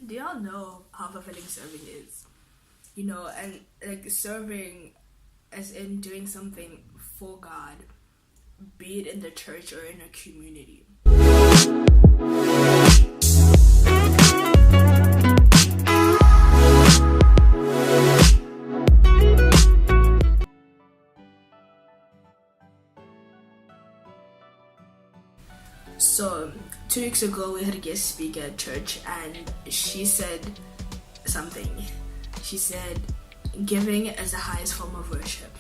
Do y'all know how fulfilling serving is? You know, and like serving as in doing something for God, be it in the church or in a community. So, 2 weeks ago, we had a guest speaker at church, and she said something. She said, giving is the highest form of worship.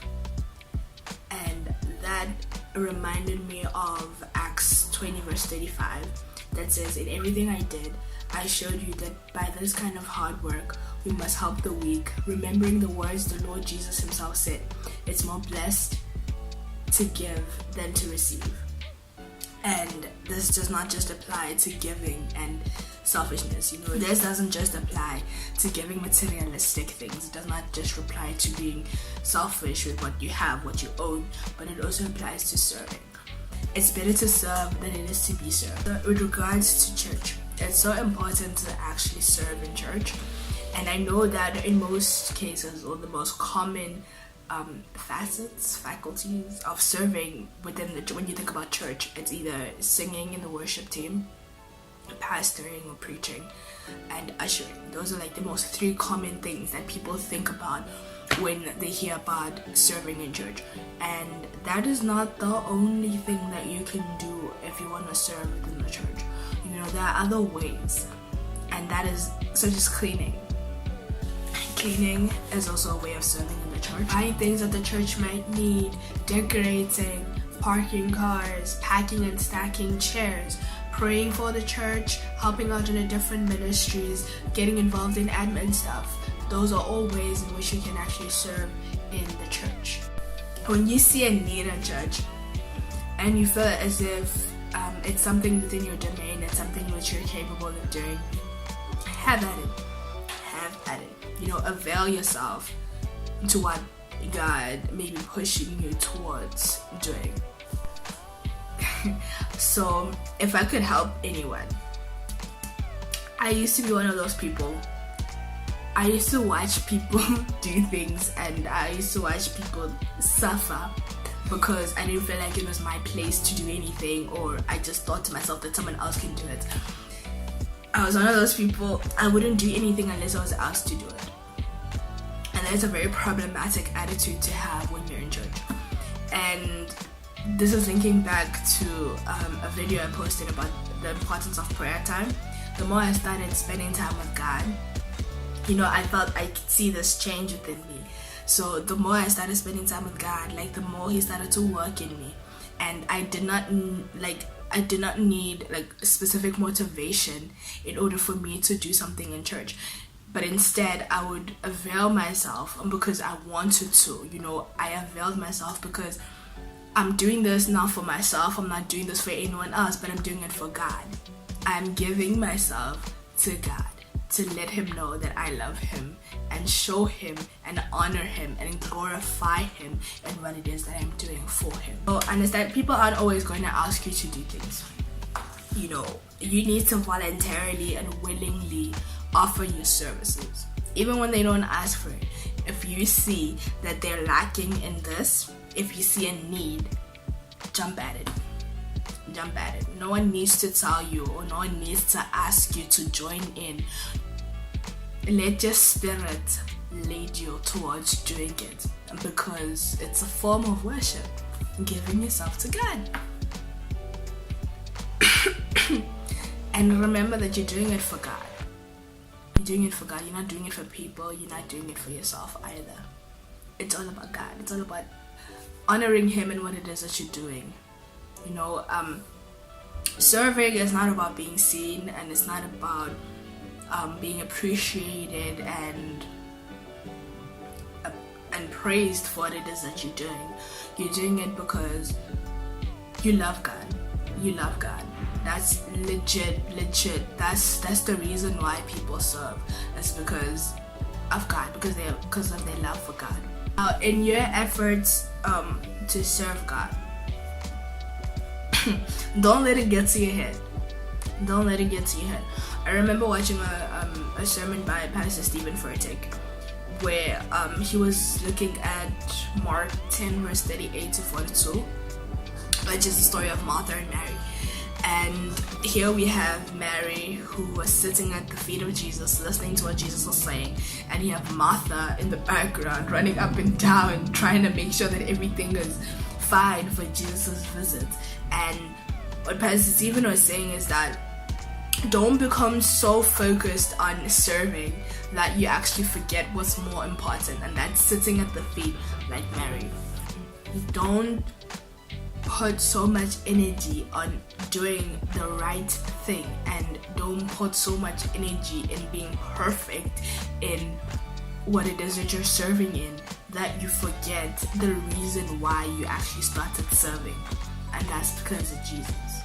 And that reminded me of Acts 20, verse 35, that says, in everything I did, I showed you that by this kind of hard work, we must help the weak, remembering the words the Lord Jesus himself said, it's more blessed to give than to receive. And this does not just apply to giving and selfishness, you know. This doesn't just apply to giving materialistic things. It does not just apply to being selfish with what you have, what you own, but it also applies to serving. It's better to serve than it is to be served. So with regards to church, it's so important to actually serve in church. And I know that in most cases, or the most common faculties of serving within when you think about church, it's either singing in the worship team, pastoring or preaching, and ushering. Those are like the most three common things that people think about when they hear about serving in church. And that is not the only thing that you can do if you want to serve within the church. You know, there are other ways, and that is such as cleaning. Cleaning is also a way of serving in the church. Buying things that the church might need, decorating, parking cars, packing and stacking chairs, praying for the church, helping out in the different ministries, getting involved in admin stuff. Those are all ways in which you can actually serve in the church. When you see a need in church and you feel as if it's something within your domain, it's something which you're capable of doing, have at it. Have at it. You know, avail yourself to what God may be pushing you towards doing. So, if I could help anyone, I used to be one of those people. I used to watch people do things, and I used to watch people suffer because I didn't feel like it was my place to do anything, or I just thought to myself that someone else can do it. I was one of those people, I wouldn't do anything unless I was asked to do it. And that's a very problematic attitude to have when you're in church. And this is linking back to a video I posted about the importance of prayer time. The more I started spending time with God, you know, I felt I could see this change within me. So the more I started spending time with God, like the more he started to work in me. And I did not need like specific motivation in order for me to do something in church. But instead, I would avail myself because I wanted to. You know, I availed myself because I'm doing this not for myself. I'm not doing this for anyone else, but I'm doing it for God. I'm giving myself to God to let him know that I love him and show him and honor him and glorify him in what it is that I'm doing for him. So understand, people aren't always going to ask you to do things. You know, you need to voluntarily and willingly offer your services, even when they don't ask for it. If you see that they're lacking in this, if you see a need, jump at it. Jump at it. No one needs to tell you, or no one needs to ask you to join in. Let your spirit lead you towards doing it, because it's a form of worship, giving yourself to God. And remember that you're doing it for God. You're doing it for God. You're not doing it for people. You're not doing it for yourself either. It's all about God. It's all about honoring him in what it is that you're doing. You know, serving is not about being seen, and it's not about being appreciated and praised for what it is that you're doing. You're doing it because you love God. You love God. That's legit. That's the reason why people serve. It's because of God, because of their love for God. Now, in your efforts to serve God, don't let it get to your head. Don't let it get to your head. I remember watching a sermon by Pastor Stephen Furtick, where he was looking at Mark 10 verse 38 to 42, which is the story of Martha and Mary. And here we have Mary, who was sitting at the feet of Jesus, listening to what Jesus was saying, and you have Martha in the background running up and down, trying to make sure that everything is fine for Jesus' visit. And what Pastor Stephen was saying is that don't become so focused on serving that you actually forget what's more important, and that's sitting at the feet like Mary. Don't put so much energy on doing the right thing, and don't put so much energy in being perfect in what it is that you're serving in, that you forget the reason why you actually started serving, and that's because of Jesus.